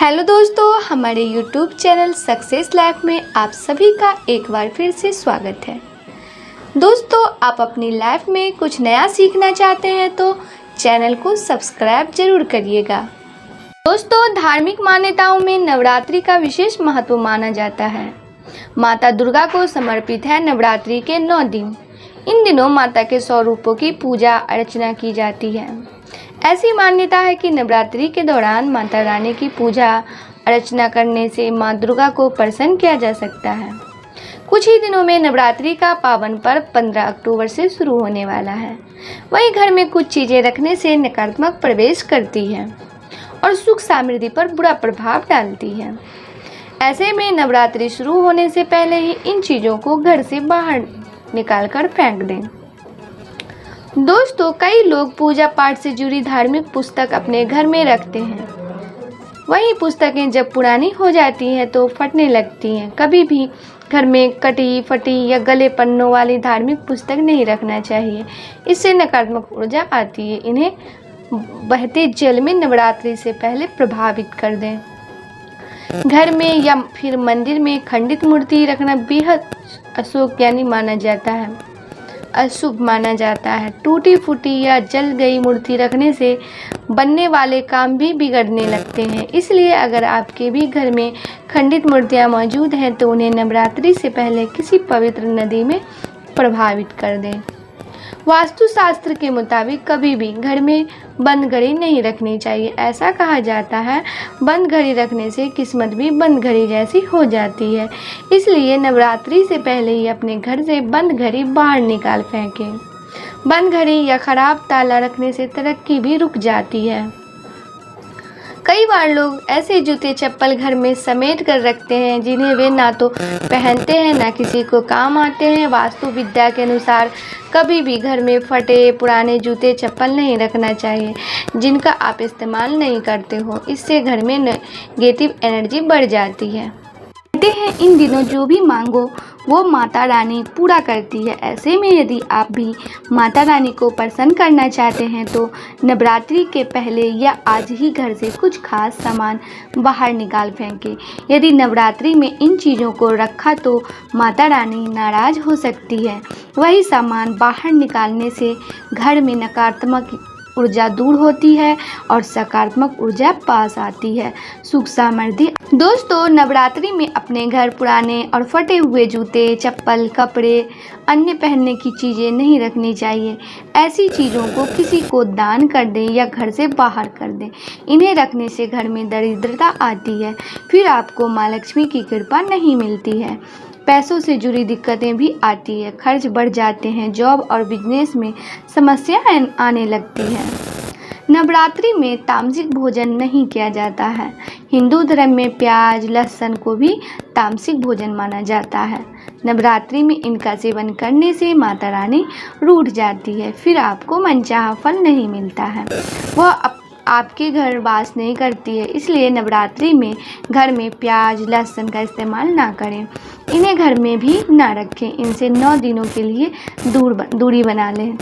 Hello दोस्तों, हमारे YouTube channel success life में आप सभी का एक बार फिर से स्वागत है। दोस्तों, आप अपनी लाइफ में कुछ नया सीखना चाहते हैं तो चैनल को सब्सक्राइब जरूर करिएगा। दोस्तों, धार्मिक मान्यताओं में नवरात्रि का विशेष महत्व माना जाता है। माता दुर्गा को समर्पित है नवरात्रि के 9 दिन। इन दिनों माता के 100 रूपों की पूजा अर्चना की जाती है। ऐसी मान्यता है कि नवरात्रि के दौरान माता रानी की पूजा अर्चना करने से मां दुर्गा को प्रसन्न किया जा सकता है। कुछ ही दिनों में नवरात्रि का पावन पर्व 15 अक्टूबर से शुरू होने वाला है। वहीं घर में कुछ चीज़ें रखने से नकारात्मक प्रवेश करती है और सुख समृद्धि पर बुरा प्रभाव डालती है। ऐसे में नवरात्रि शुरू होने से पहले ही इन चीज़ों को घर से बाहर निकालकर फेंक दें। दोस्तों, कई लोग पूजा पाठ से जुड़ी धार्मिक पुस्तक अपने घर में रखते हैं। वहीं पुस्तकें जब पुरानी हो जाती हैं तो फटने लगती हैं। कभी भी घर में कटी फटी या गले पन्नों वाली धार्मिक पुस्तक नहीं रखना चाहिए। इससे नकारात्मक ऊर्जा आती है। इन्हें बहते जल में नवरात्रि से पहले प्रभावित कर दें। घर में या फिर मंदिर में खंडित मूर्ति रखना बेहद अशुभ माना जाता है। टूटी फूटी या जल गई मूर्ति रखने से बनने वाले काम भी बिगड़ने लगते हैं। इसलिए अगर आपके भी घर में खंडित मूर्तियां मौजूद हैं तो उन्हें नवरात्रि से पहले किसी पवित्र नदी में प्रवाहित कर दें। वास्तुशास्त्र के मुताबिक कभी भी घर में बंद घड़ी नहीं रखनी चाहिए। ऐसा कहा जाता है, बंद घड़ी रखने से किस्मत भी बंद घड़ी जैसी हो जाती है। इसलिए नवरात्रि से पहले ही अपने घर से बंद घड़ी बाहर निकाल फेंकें। बंद घड़ी या खराब ताला रखने से तरक्की भी रुक जाती है। कई बार लोग ऐसे जूते चप्पल घर में समेट कर रखते हैं जिन्हें वे ना तो पहनते हैं ना किसी को काम आते हैं। वास्तु विद्या के अनुसार कभी भी घर में फटे पुराने जूते चप्पल नहीं रखना चाहिए जिनका आप इस्तेमाल नहीं करते हो। इससे घर में नेगेटिव एनर्जी बढ़ जाती है। कहते हैं, इन दिनों जो भी मांगो वो माता रानी पूरा करती है। ऐसे में यदि आप भी माता रानी को प्रसन्न करना चाहते हैं तो नवरात्रि के पहले या आज ही घर से कुछ खास सामान बाहर निकाल फेंकें। यदि नवरात्रि में इन चीज़ों को रखा तो माता रानी नाराज हो सकती है। वही सामान बाहर निकालने से घर में नकारात्मक ऊर्जा दूर होती है और सकारात्मक ऊर्जा पास आती है। सुख समृद्धि। दोस्तों, नवरात्रि में अपने घर पुराने और फटे हुए जूते चप्पल कपड़े अन्य पहनने की चीज़ें नहीं रखनी चाहिए। ऐसी चीज़ों को किसी को दान कर दें या घर से बाहर कर दें। इन्हें रखने से घर में दरिद्रता आती है। फिर आपको माँ लक्ष्मी की कृपा नहीं मिलती है। पैसों से जुड़ी दिक्कतें भी आती है। खर्च बढ़ जाते हैं। जॉब और बिजनेस में समस्याएं आने लगती हैं। नवरात्रि में तामसिक भोजन नहीं किया जाता है। हिंदू धर्म में प्याज लहसुन को भी तामसिक भोजन माना जाता है। नवरात्रि में इनका सेवन करने से माता रानी रूठ जाती है। फिर आपको मनचाहा फल नहीं मिलता है। वह आपके घर वास नहीं करती है। इसलिए नवरात्रि में घर में प्याज लहसुन का इस्तेमाल ना करें। इन्हें घर में भी ना रखें। इनसे 9 दिनों के लिए दूरी बना लें।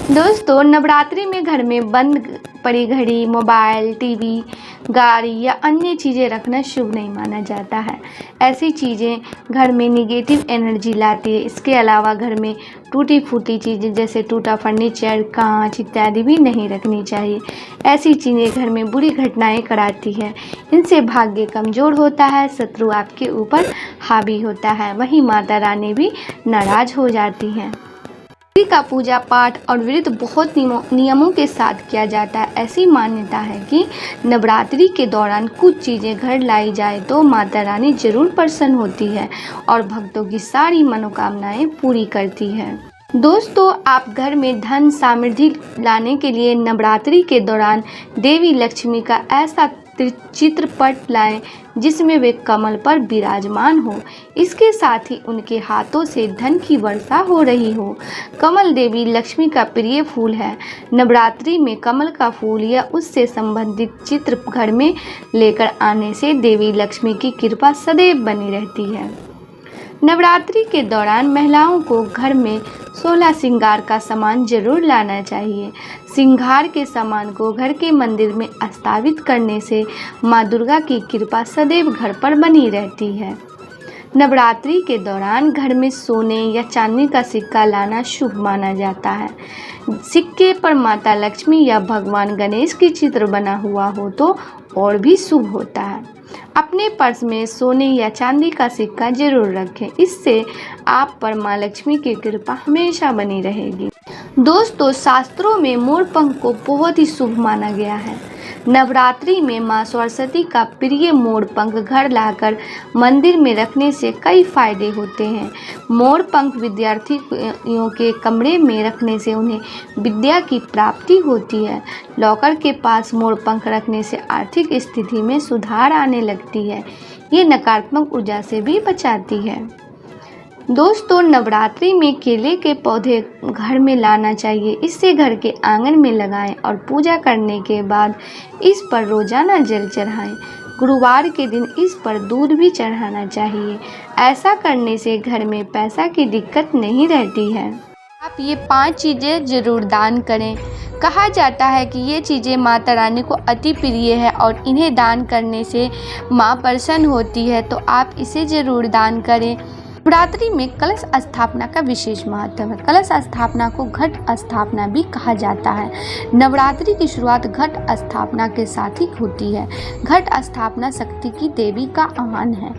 दोस्तों, नवरात्रि में घर में बंद पड़ी घड़ी मोबाइल टीवी गाड़ी या अन्य चीज़ें रखना शुभ नहीं माना जाता है। ऐसी चीज़ें घर में निगेटिव एनर्जी लाती है। इसके अलावा घर में टूटी फूटी चीज़ें जैसे टूटा फर्नीचर कांच इत्यादि भी नहीं रखनी चाहिए। ऐसी चीज़ें घर में बुरी घटनाएं कराती है। इनसे भाग्य कमज़ोर होता है। शत्रु आपके ऊपर हावी होता है। वहीं माता रानी भी नाराज हो जाती हैं। का पूजा पाठ और व्रत बहुत नियमों के साथ किया जाता है। ऐसी मान्यता है कि नवरात्रि के दौरान कुछ चीज़ें घर लाई जाए तो माता रानी जरूर प्रसन्न होती है और भक्तों की सारी मनोकामनाएं पूरी करती है। दोस्तों, आप घर में धन समृद्धि लाने के लिए नवरात्रि के दौरान देवी लक्ष्मी का ऐसा चित्रपट लाएं जिसमें वे कमल पर विराजमान हो। इसके साथ ही उनके हाथों से धन की वर्षा हो रही हो। कमल देवी लक्ष्मी का प्रिय फूल है। नवरात्रि में कमल का फूल या उससे संबंधित चित्र घर में लेकर आने से देवी लक्ष्मी की कृपा सदैव बनी रहती है। नवरात्रि के दौरान महिलाओं को घर में 16 श्रृंगार का सामान जरूर लाना चाहिए। श्रृंगार के सामान को घर के मंदिर में स्थापित करने से माँ दुर्गा की कृपा सदैव घर पर बनी रहती है। नवरात्रि के दौरान घर में सोने या चांदी का सिक्का लाना शुभ माना जाता है। सिक्के पर माता लक्ष्मी या भगवान गणेश की चित्र बना हुआ हो तो और भी शुभ होता है। अपने पर्स में सोने या चांदी का सिक्का जरूर रखें, इससे आप पर माँ लक्ष्मी की कृपा हमेशा बनी रहेगी। दोस्तों, शास्त्रों में मोर पंख को बहुत ही शुभ माना गया है। नवरात्रि में माँ सरस्वती का प्रिय मोर पंख घर लाकर मंदिर में रखने से कई फायदे होते हैं। मोर पंख विद्यार्थियों के कमरे में रखने से उन्हें विद्या की प्राप्ति होती है। लॉकर के पास मोर पंख रखने से आर्थिक स्थिति में सुधार आने लगती है। ये नकारात्मक ऊर्जा से भी बचाती है। दोस्तों, नवरात्रि में केले के पौधे घर में लाना चाहिए। इससे घर के आंगन में लगाएं और पूजा करने के बाद इस पर रोजाना जल चढ़ाएं। गुरुवार के दिन इस पर दूध भी चढ़ाना चाहिए। ऐसा करने से घर में पैसा की दिक्कत नहीं रहती है। आप ये 5 चीज़ें जरूर दान करें। कहा जाता है कि ये चीज़ें माता रानी को अति प्रिय है और इन्हें दान करने से माँ प्रसन्न होती है, तो आप इसे ज़रूर दान करें। नवरात्रि में कलश स्थापना का विशेष महत्व है। कलश स्थापना को घट स्थापना भी कहा जाता है। नवरात्रि की शुरुआत घट स्थापना के साथ ही होती है। घट स्थापना शक्ति की देवी का आह्वान है।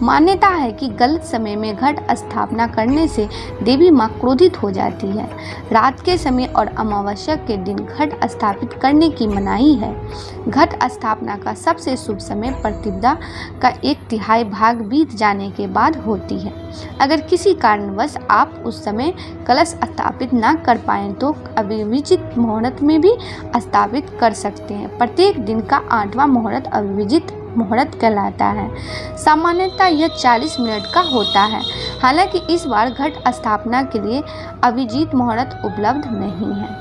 मान्यता है कि गलत समय में घट स्थापना करने से देवी माँ क्रोधित हो जाती है। रात के समय और अमावस्या के दिन घट स्थापित करने की मनाही है। घट स्थापना का सबसे शुभ समय प्रतिपदा का 1/3 भाग बीत जाने के बाद होती है। अगर किसी कारणवश आप उस समय कलश स्थापित ना कर पाएँ तो अविजित मुहूर्त में भी स्थापित कर सकते हैं। प्रत्येक दिन का 8वां मुहूर्त अविजित मुहूर्त कहलाता है। सामान्यतः यह 40 मिनट का होता है। हालांकि इस बार घट स्थापना के लिए अविजित मुहूर्त उपलब्ध नहीं है।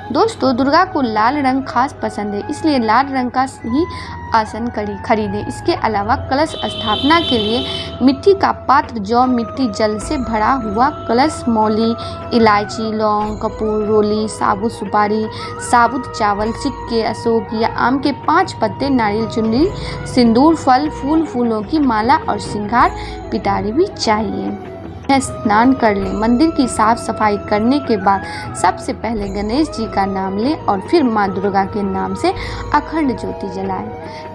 दोस्तों, दुर्गा को लाल रंग खास पसंद है, इसलिए लाल रंग का ही आसन खरीदें। इसके अलावा कलश स्थापना के लिए मिट्टी का पात्र, जौ, मिट्टी, जल से भरा हुआ कलश, मौली, इलायची, लौंग, कपूर, रोली, साबुत सुपारी, साबुत चावल, सिक्के, अशोक या आम के 5 पत्ते, नारियल चुनरी, सिंदूर, फल, फूलों की माला और श्रृंगार पिटारी भी चाहिए। स्नान कर लें। मंदिर की साफ सफाई करने के बाद सबसे पहले गणेश जी का नाम लें और फिर माँ दुर्गा के नाम से अखंड ज्योति जलाएं।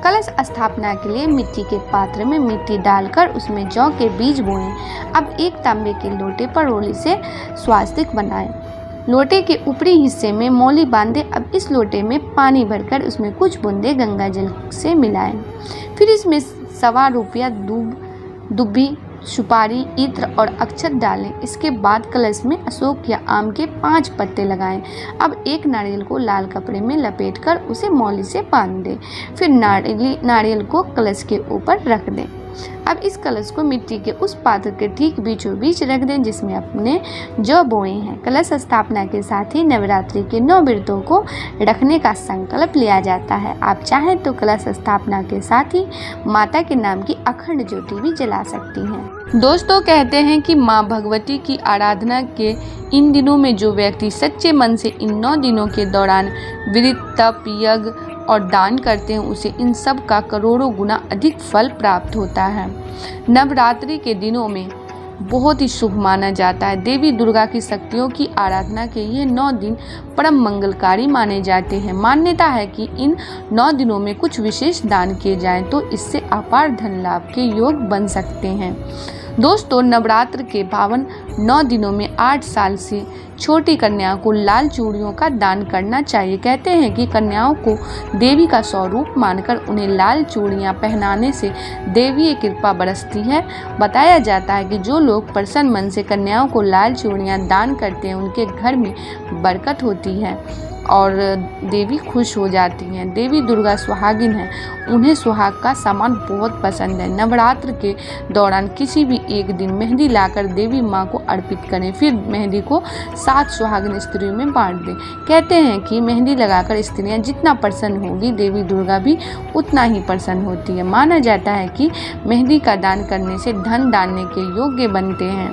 कलश स्थापना के लिए मिट्टी के पात्र में मिट्टी डालकर उसमें जौ के बीज बोएं। अब एक तांबे के लोटे पर रोली से स्वास्तिक बनाएं। लोटे के ऊपरी हिस्से में मौली बांधें। अब इस लोटे में पानी भरकर उसमें कुछ बूंदे गंगा जल से मिलाएं। फिर इसमें 1.25 रुपया दुब्बी, सुपारी, इत्र और अक्षत डालें। इसके बाद कलश में अशोक या आम के 5 पत्ते लगाएं। अब एक नारियल को लाल कपड़े में लपेटकर उसे मौली से बांध दें। फिर नारियल को कलश के ऊपर रख दें। अब इस कलश को मिट्टी के उस पात्र के ठीक बीचों बीच रख दें जिसमें अपने जौ बोए हैं। कलश स्थापना के साथ ही नवरात्रि के 9 व्रतों को रखने का संकल्प लिया जाता है। आप चाहें तो कलश स्थापना के साथ ही माता के नाम की अखंड ज्योति भी जला सकती हैं। दोस्तों, कहते हैं कि माँ भगवती की आराधना के इन दिनों में जो व्यक्ति सच्चे मन से इन 9 दिनों के दौरान व्रत, तप, यज्ञ और दान करते हैं उसे इन सब का करोड़ों गुना अधिक फल प्राप्त होता है। नवरात्रि के दिनों में बहुत ही शुभ माना जाता है। देवी दुर्गा की शक्तियों की आराधना के ये 9 दिन परम मंगलकारी माने जाते हैं। मान्यता है कि इन 9 दिनों में कुछ विशेष दान किए जाएं तो इससे अपार धन लाभ के योग बन सकते हैं। दोस्तों, नवरात्र के पावन 9 दिनों में 8 साल से छोटी कन्याओं को लाल चूड़ियों का दान करना चाहिए। कहते हैं कि कन्याओं को देवी का स्वरूप मानकर उन्हें लाल चूड़ियां पहनाने से देवी कृपा बरसती है। बताया जाता है कि जो लोग प्रसन्न मन से कन्याओं को लाल चूड़ियां दान करते हैं उनके घर में बरकत होती है और देवी खुश हो जाती हैं। देवी दुर्गा सुहागिन है, उन्हें सुहाग का सामान बहुत पसंद है। नवरात्र के दौरान किसी भी एक दिन मेहंदी लाकर देवी माँ को अर्पित करें, फिर मेहंदी को 7 सुहागिन स्त्रियों में बांट दें। कहते हैं कि मेहंदी लगाकर स्त्रियाँ जितना प्रसन्न होगी देवी दुर्गा भी उतना ही प्रसन्न होती है। माना जाता है कि मेहंदी का दान करने से धन डालने के योग्य बनते हैं।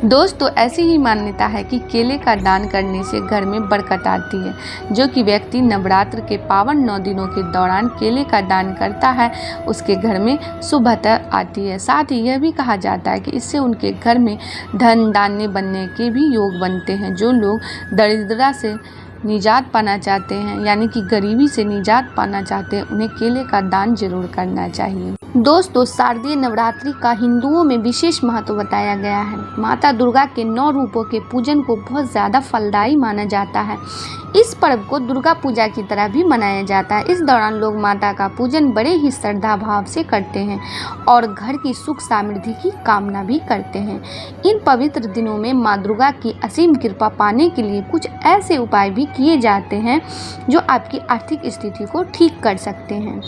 दोस्तों ऐसी ही मान्यता है कि केले का दान करने से घर में बरकत आती है। जो कि व्यक्ति नवरात्र के पावन 9 दिनों के दौरान केले का दान करता है उसके घर में शुभता आती है। साथ ही यह भी कहा जाता है कि इससे उनके घर में धन धान्य बनने के भी योग बनते हैं। जो लोग दरिद्रता से निजात पाना चाहते हैं यानी कि गरीबी से निजात पाना चाहते हैं उन्हें केले का दान जरूर करना चाहिए। दोस्तों शारदीय नवरात्रि का हिंदुओं में विशेष महत्व बताया गया है। माता दुर्गा के 9 रूपों के पूजन को बहुत ज़्यादा फलदायी माना जाता है। इस पर्व को दुर्गा पूजा की तरह भी मनाया जाता है। इस दौरान लोग माता का पूजन बड़े ही श्रद्धा भाव से करते हैं और घर की सुख समृद्धि की कामना भी करते हैं। इन पवित्र दिनों में माँ दुर्गा की असीम कृपा पाने के लिए कुछ ऐसे उपाय भी किए जाते हैं जो आपकी आर्थिक स्थिति को ठीक कर सकते हैं।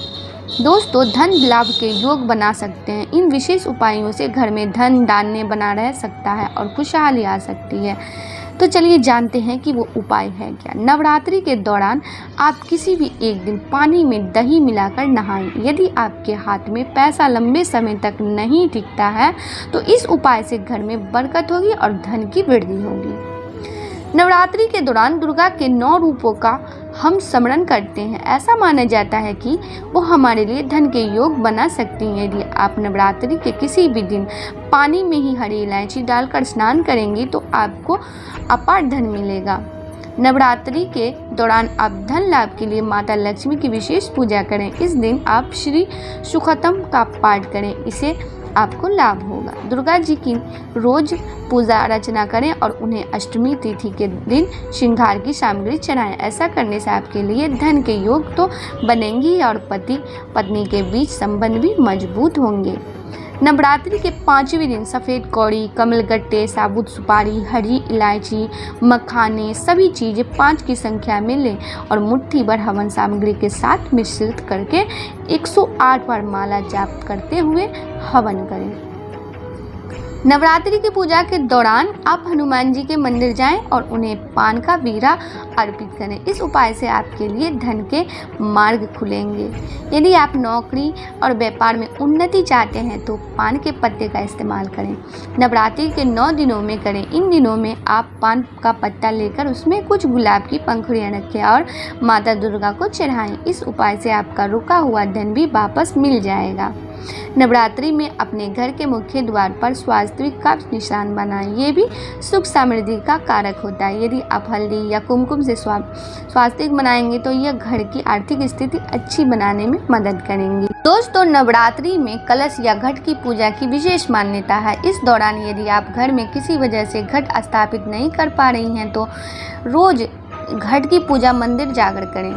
दोस्तों धन लाभ के योग बना सकते हैं। इन विशेष उपायों से घर में धन धान्य बना रह सकता है और खुशहाली आ सकती है। तो चलिए जानते हैं कि वो उपाय है क्या। नवरात्रि के दौरान आप किसी भी एक दिन पानी में दही मिलाकर नहाएं। यदि आपके हाथ में पैसा लंबे समय तक नहीं टिकता है तो इस उपाय से घर में बरकत होगी और धन की वृद्धि होगी। नवरात्रि के दौरान दुर्गा के 9 रूपों का हम स्मरण करते हैं। ऐसा माना जाता है कि वो हमारे लिए धन के योग बना सकती हैं। यदि आप नवरात्रि के किसी भी दिन पानी में ही हरी इलायची डालकर स्नान करेंगे तो आपको अपार धन मिलेगा। नवरात्रि के दौरान आप धन लाभ के लिए माता लक्ष्मी की विशेष पूजा करें। इस दिन आप श्री सुखतम का पाठ करें, इससे आपको लाभ होगा। दुर्गा जी की रोज पूजा अर्चना करें और उन्हें अष्टमी तिथि के दिन श्रृंगार की सामग्री चढ़ाएं। ऐसा करने से आपके लिए धन के योग तो बनेंगे और पति पत्नी के बीच संबंध भी मजबूत होंगे। नवरात्रि के 5वें दिन सफ़ेद कौड़ी, कमलगट्टे, साबुत सुपारी, हरी इलायची, मखाने सभी चीज़ें 5 की संख्या में लें और मुट्ठी भर हवन सामग्री के साथ मिश्रित करके 108 बार माला जाप करते हुए हवन करें। नवरात्रि की पूजा के दौरान आप हनुमान जी के मंदिर जाएं और उन्हें पान का वीरा अर्पित करें। इस उपाय से आपके लिए धन के मार्ग खुलेंगे। यदि आप नौकरी और व्यापार में उन्नति चाहते हैं तो पान के पत्ते का इस्तेमाल करें। नवरात्रि के 9 दिनों में करें। इन दिनों में आप पान का पत्ता लेकर उसमें कुछ गुलाब की पंखुड़ियाँ रखें और माता दुर्गा को चढ़ाएं। इस उपाय से आपका रुका हुआ धन भी वापस मिल जाएगा। नवरात्रि में अपने घर के मुख्य द्वार पर स्वास्तिक का निशान बनाएं। ये भी सुख समृद्धि का कारक होता है। यदि आप हल्दी या कुमकुम से स्वास्तिक बनाएंगे तो यह घर की आर्थिक स्थिति अच्छी बनाने में मदद करेंगी। दोस्तों नवरात्रि में कलश या घट की पूजा की विशेष मान्यता है। इस दौरान यदि आप घर में किसी वजह से घट स्थापित नहीं कर पा रही हैं तो रोज घट की पूजा मंदिर जाकर करें।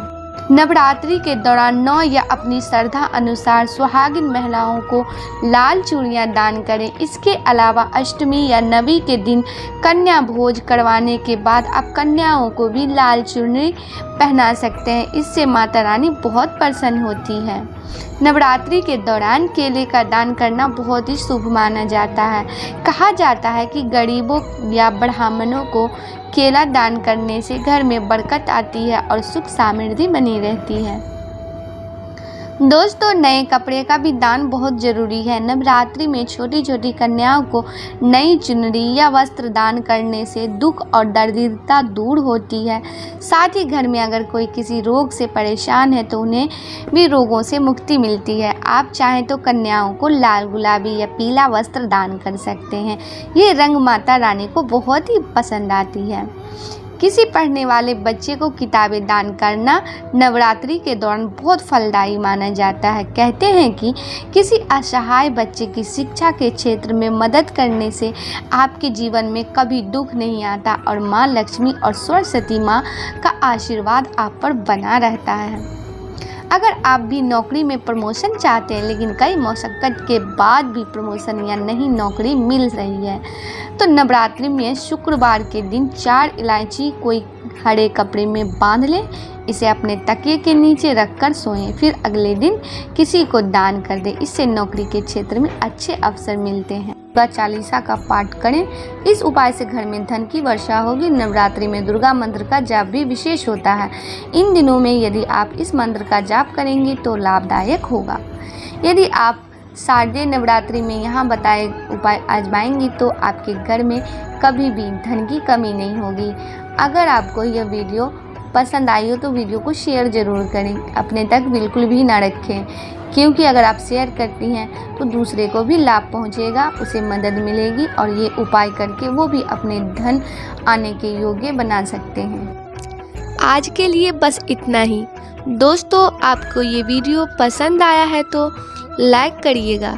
नवरात्रि के दौरान 9 या अपनी श्रद्धा अनुसार सुहागिन महिलाओं को लाल चूड़ियां दान करें। इसके अलावा अष्टमी या नवी के दिन कन्या भोज करवाने के बाद आप कन्याओं को भी लाल चुनरी पहना सकते हैं। इससे माता रानी बहुत प्रसन्न होती है। नवरात्रि के दौरान केले का दान करना बहुत ही शुभ माना जाता है। कहा जाता है कि गरीबों या ब्राह्मणों को केला दान करने से घर में बरकत आती है और सुख समृद्धि बनी रहती है। दोस्तों नए कपड़े का भी दान बहुत ज़रूरी है। नवरात्रि में छोटी छोटी कन्याओं को नई चुनरी या वस्त्र दान करने से दुख और दरिद्रता दूर होती है। साथ ही घर में अगर कोई किसी रोग से परेशान है तो उन्हें भी रोगों से मुक्ति मिलती है। आप चाहें तो कन्याओं को लाल, गुलाबी या पीला वस्त्र दान कर सकते हैं। ये रंग माता रानी को बहुत ही पसंद आती है। किसी पढ़ने वाले बच्चे को किताबें दान करना नवरात्रि के दौरान बहुत फलदायी माना जाता है। कहते हैं कि किसी असहाय बच्चे की शिक्षा के क्षेत्र में मदद करने से आपके जीवन में कभी दुख नहीं आता और माँ लक्ष्मी और सरस्वती माँ का आशीर्वाद आप पर बना रहता है। अगर आप भी नौकरी में प्रमोशन चाहते हैं लेकिन कई मशक्क़त के बाद भी प्रमोशन या नई नौकरी मिल रही है तो नवरात्रि में शुक्रवार के दिन 4 इलायची कोई हरे कपड़े में बांध लें। इसे अपने तकिए के नीचे रखकर सोएं। फिर अगले दिन किसी को दान कर दें। इससे नौकरी के क्षेत्र में अच्छे अवसर मिलते हैं। दुर्गा चालीसा का पाठ करें। इस उपाय से घर में धन की वर्षा होगी। नवरात्रि में दुर्गा मंत्र का जाप भी विशेष होता है। इन दिनों में यदि आप इस मंत्र का जाप करेंगे तो लाभदायक होगा। यदि आप शारदीय नवरात्रि में यहाँ बताए उपाय आजमाएंगी तो आपके घर में कभी भी धन की कमी नहीं होगी। अगर आपको यह वीडियो पसंद आई हो तो वीडियो को शेयर ज़रूर करें, अपने तक बिल्कुल भी ना रखें, क्योंकि अगर आप शेयर करती हैं तो दूसरे को भी लाभ पहुंचेगा, उसे मदद मिलेगी और ये उपाय करके वो भी अपने धन आने के योग्य बना सकते हैं। आज के लिए बस इतना ही। दोस्तों, आपको ये वीडियो पसंद आया है तो लाइक करिएगा,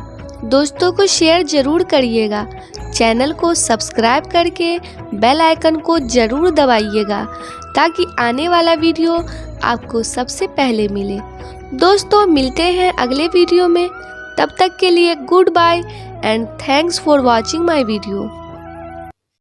दोस्तों को शेयर ज़रूर करिएगा, चैनल को सब्सक्राइब करके बेल आइकन को ज़रूर दबाइएगा ताकि आने वाला वीडियो आपको सबसे पहले मिले। दोस्तों, मिलते हैं अगले वीडियो में, तब तक के लिए good bye and thanks for watching my video.